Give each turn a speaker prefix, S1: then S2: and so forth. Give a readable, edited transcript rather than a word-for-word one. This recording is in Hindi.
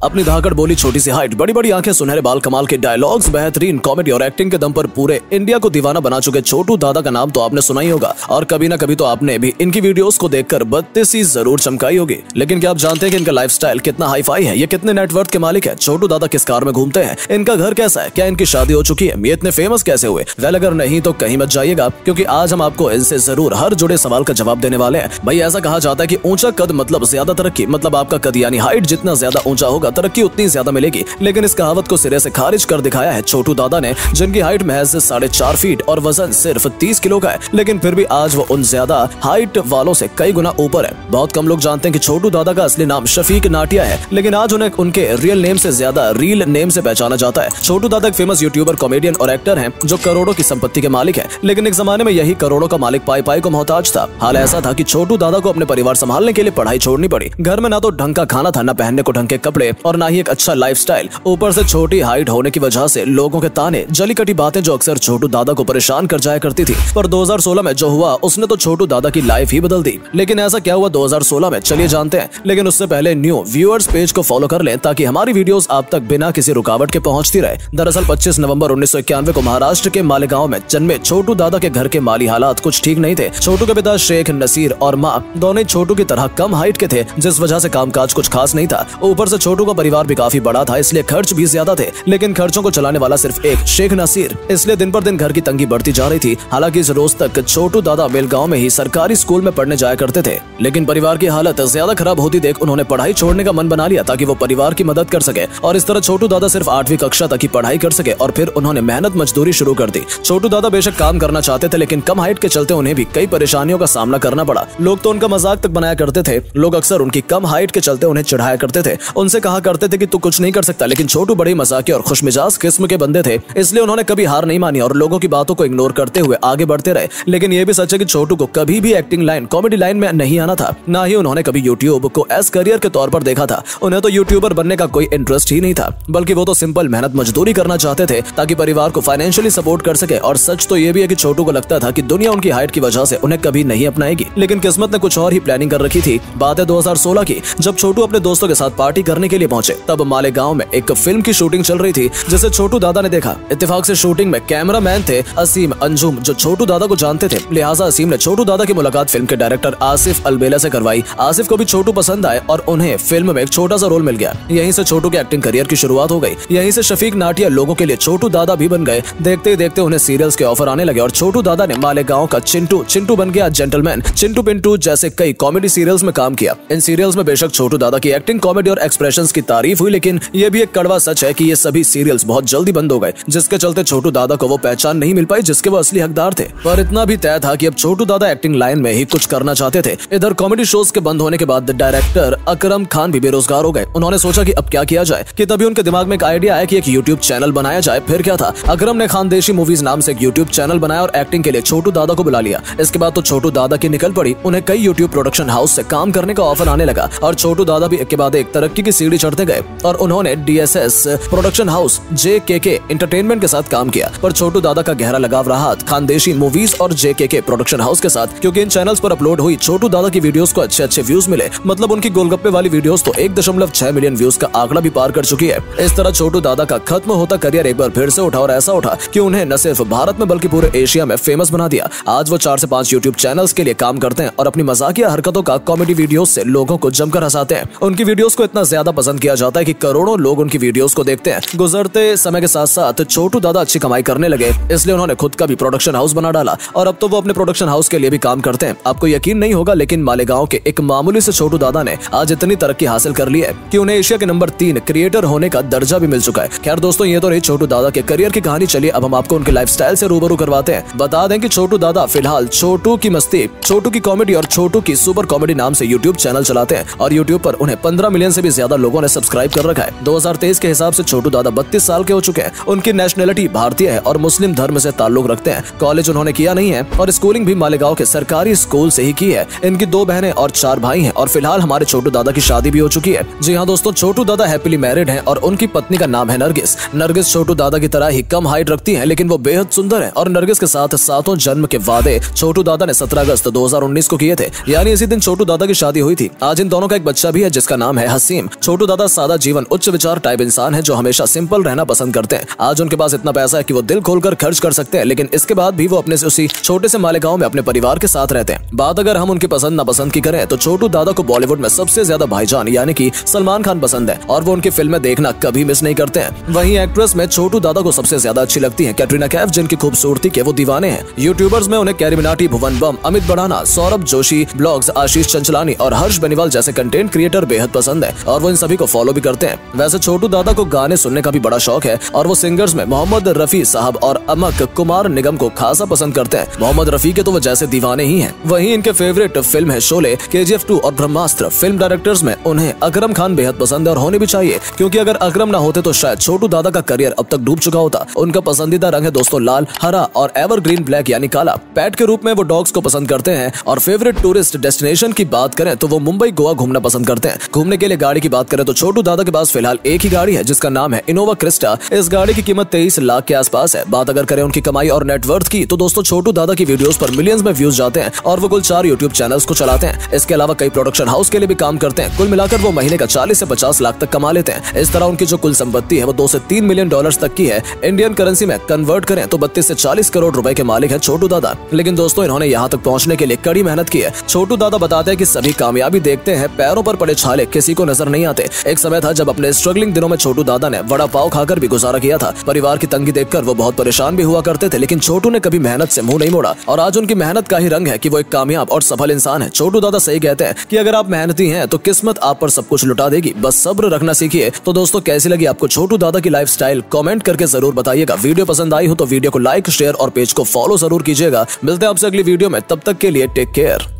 S1: अपनी धाकड़ बोली, छोटी सी हाइट, बड़ी बड़ी आंखें, सुनहरे बाल, कमाल के डायलॉग्स, बेहतरीन कॉमेडी और एक्टिंग के दम पर पूरे इंडिया को दीवाना बना चुके छोटू दादा का नाम तो आपने सुना ही होगा और कभी ना कभी तो आपने भी इनकी वीडियोस को देखकर बत्तीसी जरूर चमकाई होगी। लेकिन क्या आप जानते हैं कि इनका लाइफस्टाइल कितना हाई फाई है? ये कितने नेटवर्थ के मालिक है? छोटू दादा किस कार में घूमते हैं? इनका घर कैसा है? क्या इनकी शादी हो चुकी है? ये इतने फेमस कैसे हुए? वेल, अगर नहीं तो कहीं मत जाइएगा, क्योंकि आज हम आपको इनसे जरूर हर जुड़े सवाल का जवाब देने वाले हैं। भाई, ऐसा कहा जाता है कि ऊंचा कद मतलब ज्यादा तरक्की, मतलब आपका कद यानी हाइट जितना ज्यादा ऊंचा होगा तरक्की उतनी ज्यादा मिलेगी। लेकिन इस कहावत को सिरे से खारिज कर दिखाया है छोटू दादा ने, जिनकी हाइट महज 4.5 फीट और वजन सिर्फ 30 किलो का है। लेकिन फिर भी आज वो उन ज्यादा हाइट वालों से कई गुना ऊपर है। बहुत कम लोग जानते हैं कि छोटू दादा का असली नाम शफीक नाटिया है, लेकिन आज उन्हें उनके रियल नेम से ज्यादा रील नेम से पहचाना जाता है। छोटू दादा एक फेमस यूट्यूबर, कॉमेडियन और एक्टर हैं जो करोड़ों की संपत्ति के मालिक है। लेकिन एक जमाने में यही करोड़ों का मालिक पाई पाई को मोहताज था। हाल ऐसा था कि छोटू दादा को अपने परिवार संभालने के लिए पढ़ाई छोड़नी पड़ी। घर में ना तो ढंग का खाना था, ना पहनने को ढंग के कपड़े और ना ही एक अच्छा लाइफस्टाइल। ऊपर से छोटी हाइट होने की वजह से लोगों के ताने, जली कटी बातें जो अक्सर छोटू दादा को परेशान कर जाया करती थी। पर 2016 में जो हुआ उसने तो छोटू दादा की लाइफ ही बदल दी। लेकिन ऐसा क्या हुआ 2016 में, चलिए जानते हैं। लेकिन उससे पहले न्यू व्यूअर्स पेज को फॉलो कर लें ताकि हमारी वीडियोस आप तक बिना किसी रुकावट के पहुंचती रहे। दरअसल 25 नवंबर 1991 को महाराष्ट्र के मालेगांव में जन्मे छोटू दादा के घर के माली हालात कुछ ठीक नहीं थे। छोटू के पिता शेख नसीर और माँ दोनों छोटू की तरह कम हाइट के थे, जिस वजह से कामकाज कुछ खास नहीं था। ऊपर से छोटू का परिवार भी काफी बड़ा था, इसलिए खर्च भी ज्यादा थे। लेकिन खर्चों को चलाने वाला सिर्फ एक शेख नसीर, इसलिए दिन पर दिन घर की तंगी बढ़ती जा रही थी। हालांकि इस रोज तक छोटू दादा बेलगांव में ही सरकारी स्कूल में पढ़ने जाया करते थे। लेकिन परिवार की हालत ज्यादा खराब होती देख उन्होंने पढ़ाई छोड़ने का मन बना लिया ताकि वो परिवार की मदद कर सके। और इस तरह छोटू दादा सिर्फ 8वीं कक्षा तक ही पढ़ाई कर सके और फिर उन्होंने मेहनत मजदूरी शुरू कर दी। छोटू दादा बेशक काम करना चाहते थे, लेकिन कम हाइट के चलते उन्हें भी कई परेशानियों का सामना करना पड़ा। लोग तो उनका मजाक तक बनाया करते थे। लोग अक्सर उनकी कम हाइट के चलते उन्हें चिढ़ाया करते थे, उनसे कहा करते थे कि तू कुछ नहीं कर सकता। लेकिन छोटू बड़ी मजाकिया और खुशमिजाज किस्म के बंदे थे, इसलिए उन्होंने कभी हार नहीं मानी और लोगों की बातों को इग्नोर करते हुए आगे बढ़ते रहे। लेकिन यह भी सच है कि छोटू को कभी भी एक्टिंग लाइन, कॉमेडी लाइन में नहीं आना था, ना ही उन्होंने कभी यूट्यूब को एज करियर के तौर पर देखा था। उन्हें तो यूट्यूबर बनने का कोई इंटरेस्ट ही नहीं था, बल्कि वो तो सिंपल मेहनत मजदूरी करना चाहते थे ताकि परिवार को फाइनेंशियली सपोर्ट कर सके। और सच तो ये भी है कि छोटू को लगता था कि दुनिया उनकी हाइट की वजह से उन्हें कभी नहीं अपनाएगी। लेकिन किस्मत ने कुछ और ही प्लानिंग कर रखी थी। बात है 2016 की, जब छोटू अपने दोस्तों के साथ पार्टी करने के लिए पहुंचे। तब मालेगांव में एक फिल्म की शूटिंग चल रही थी, जिसे छोटू दादा ने देखा। इत्तेफाक से शूटिंग में कैमरामैन थे असीम अंजुम, जो छोटू दादा को जानते थे। लिहाजा असीम ने छोटू दादा की मुलाकात फिल्म के डायरेक्टर आसिफ अलबेला से करवाई। आसिफ को भी छोटू पसंद आए और उन्हें फिल्म में एक छोटा सा रोल मिल गया। यहीं से छोटू के एक्टिंग करियर की शुरुआत हो गई। यहीं से शफीक नाटिया लोगों के लिए छोटू दादा भी बन गए। देखते ही देखते उन्हें सीरियल्स के ऑफर आने लगे और छोटू दादा ने मालेगांव का चिंटू बन गया जेंटलमैन, चिंटू पिंटू जैसे कई कॉमेडी सीरियल्स में काम किया। इन सीरियल्स में बेशक छोटू दादा की एक्टिंग, कॉमेडी और एक्सप्रेशंस की तारीफ हुई, लेकिन ये भी एक कड़वा सच है कि ये सभी सीरियल्स बहुत जल्दी बंद हो गए, जिसके चलते छोटू दादा को वो पहचान नहीं मिल पाई जिसके वो असली हकदार थे। पर इतना भी तय था कि अब छोटू दादा एक्टिंग लाइन में ही कुछ करना चाहते थे। इधर कॉमेडी शोज के बंद होने के बाद डायरेक्टर अकरम खान भी बेरोजगार हो गए। उन्होंने सोचा कि अब क्या किया जाए, कि तभी उनके दिमाग में एक आइडिया आया कि एक यूट्यूब चैनल बनाया जाए। फिर क्या था, अकरम ने खानदेशी मूवीज नाम से एक यूट्यूब चैनल बनाया और एक्टिंग के लिए छोटू दादा को बुला लिया। इसके बाद तो छोटू दादा की निकल पड़ी। उन्हें कई यूट्यूब प्रोडक्शन हाउस से काम करने का ऑफर आने लगा और छोटू दादा भी एक के बाद एक तरक्की की सीढ़ी चढ़ते गए और उन्होंने DSS production house, JKK entertainment के साथ काम किया। पर छोटू दादा का गहरा लगाव रहा खानदेशी मूवीज और JKK प्रोडक्शन हाउस के साथ, क्योंकि इन चैनल्स पर अपलोड हुई छोटू दादा की वीडियोस को अच्छे व्यूज मिले। मतलब उनकी गोलगप्पे वाली वीडियोस तो 1.6 मिलियन व्यूज का आंकड़ा भी पार कर चुकी है। इस तरह छोटू दादा का खत्म होता करियर एक बार फिर से उठा और ऐसा उठा कि उन्हें न सिर्फ भारत में बल्कि पूरे एशिया में फेमस बना दिया। आज वो 4 से 5 यूट्यूब चैनल्स के लिए काम करते हैं और अपनी मजाकिया हरकतों का कॉमेडी वीडियोस से लोगों को जमकर हंसाते हैं। उनकी वीडियोस को इतना ज्यादा पसंद किया जाता है कि करोड़ों लोग उनकी वीडियोस को देखते हैं। गुजरते समय के साथ साथ छोटू दादा अच्छी कमाई करने लगे, इसलिए उन्होंने खुद का भी प्रोडक्शन हाउस बना डाला और अब तो वो अपने प्रोडक्शन हाउस के लिए भी काम करते हैं। आपको यकीन नहीं होगा, लेकिन मालेगांव के एक मामूली से छोटू दादा ने आज इतनी तरक्की हासिल कर ली है कि उन्हें एशिया के नंबर 3 क्रिएटर होने का दर्जा भी मिल चुका है। खैर दोस्तों, ये तो रही छोटू दादा के करियर की कहानी। चलिए अब हम आपको उनके लाइफस्टाइल से रूबरू करवाते हैं। बता दें कि छोटू दादा फिलहाल छोटू की मस्ती, छोटू की कॉमेडी और छोटू की सुपर कॉमेडी नाम से यूट्यूब चैनल चलाते हैं और यूट्यूब पर उन्हें 15 मिलियन से भी ज्यादा लोगों ने सब्सक्राइब कर रखा है। 2023 के हिसाब से छोटू दादा 32 साल के हो चुके हैं। उनकी नेशनलिटी भारतीय है और मुस्लिम धर्म से ताल्लुक रखते हैं। कॉलेज उन्होंने किया नहीं है और स्कूलिंग भी मालेगांव के सरकारी स्कूल से ही की है। इनकी 2 बहनें और 4 भाई हैं और फिलहाल हमारे छोटू दादा की शादी भी हो चुकी है। जी हाँ दोस्तों, छोटू दादा हैप्पीली मैरिड हैं और उनकी पत्नी का नाम है नरगिस। नरगिस छोटू दादा की तरह ही कम हाइट रखती है, लेकिन वो बेहद सुंदर है और नरगिस के साथ 7 जन्म के वादे छोटू दादा ने 17 अगस्त 2019 को किए थे, यानी इसी दिन छोटू दादा की शादी हुई थी। आज इन दोनों का एक बच्चा भी है जिसका नाम है हसीम। छोटू दादा सादा जीवन उच्च विचार टाइप इंसान है जो हमेशा सिंपल रहना पसंद करते हैं। आज उनके पास इतना पैसा है कि वो दिल खोलकर खर्च कर सकते हैं, लेकिन इसके बाद भी वो अपने से उसी छोटे से मालेगांव में अपने परिवार के साथ रहते हैं। बात अगर हम उनकी पसंद नापसंद की करें तो छोटू दादा को बॉलीवुड में सबसे ज्यादा भाईजान यानी कि सलमान खान पसंद है और वो उनकी फिल्में देखना कभी मिस नहीं करते हैं। वहीं एक्ट्रेस में छोटू दादा को सबसे ज्यादा अच्छी लगती है कैटरीना कैफ, जिनकी खूबसूरती के वो दीवाने हैं। यूट्यूबर्स में उन्हें कैरी मिनाटी, भुवन बम, अमित बढ़ाना, सौरभ जोशी ब्लॉग्स, आशीष चंचलानी और हर्ष बेनीवाल जैसे कंटेंट क्रिएटर बेहद पसंद है और वो इन सभी को फॉलो भी करते हैं। वैसे छोटू दादा को गाने सुनने का भी बड़ा शौक है और वो सिंगर्स में मोहम्मद रफी साहब और अमक कुमार निगम को खासा पसंद करते हैं। मोहम्मद रफी के तो वो जैसे दीवाने ही हैं। वहीं इनके फेवरेट फिल्म है शोले, KGF 2 और ब्रह्मास्त्र। फिल्म डायरेक्टर्स में उन्हें अकरम खान बेहद पसंद है और होने भी चाहिए, क्योंकि अगर अकरम ना होते तो शायद छोटू दादा का करियर अब तक डूब चुका होता। उनका पसंदीदा रंग है दोस्तों लाल, हरा और एवरग्रीन ब्लैक यानी काला। पेट के रूप में वो डॉग्स को पसंद करते हैं और फेवरेट टूरिस्ट डेस्टिनेशन की बात करें तो वो मुंबई गोवा घूमना पसंद करते हैं। घूमने के लिए गाड़ी की बात करें तो छोटू दादा के पास फिलहाल एक ही गाड़ी है जिसका नाम है इनोवा क्रिस्टा। इस गाड़ी की कीमत 23 लाख के आसपास है। बात अगर करें उनकी कमाई और नेटवर्थ की तो दोस्तों छोटू दादा की वीडियोस पर मिलियंस में व्यूज जाते हैं और वो कुल 4 यूट्यूब चैनल्स को चलाते हैं। इसके अलावा कई प्रोडक्शन हाउस के लिए भी काम करते हैं। कुल मिलाकर वो महीने का 40 से 50 लाख तक कमा लेते हैं। इस तरह उनकी जो कुल संपत्ति है वो 2 से 3 मिलियन डॉलर्स तक की है। इंडियन करेंसी में कन्वर्ट करें तो 32 से 40 करोड़ रुपए के मालिक है छोटू दादा। लेकिन दोस्तों इन्होंने यहाँ तक पहुँचने के लिए कड़ी मेहनत की है। छोटू दादा बताते हैं कि सभी कामयाबी देखते हैं, पैरों पर पड़े छाले किसी को नजर नहीं आते। एक समय था जब अपने स्ट्रगलिंग दिनों में छोटू दादा ने वड़ा पाव खाकर भी गुजारा किया था। परिवार की तंगी देखकर वो बहुत परेशान भी हुआ करते थे, लेकिन छोटू ने कभी मेहनत से मुंह नहीं मोड़ा और आज उनकी मेहनत का ही रंग है कि वो एक कामयाब और सफल इंसान है। छोटू दादा सही कहते हैं कि अगर आप मेहनती हैं तो किस्मत आप पर सब कुछ लुटा देगी, बस सब्र रखना सीखिए। तो दोस्तों कैसी लगी आपको छोटू दादा की लाइफस्टाइल, कमेंट करके जरूर बताइएगा। वीडियो पसंद आई हो तो वीडियो को लाइक, शेयर और पेज को फॉलो जरूर कीजिएगा। मिलते हैं आपसे अगली वीडियो में, तब तक के लिए टेक केयर।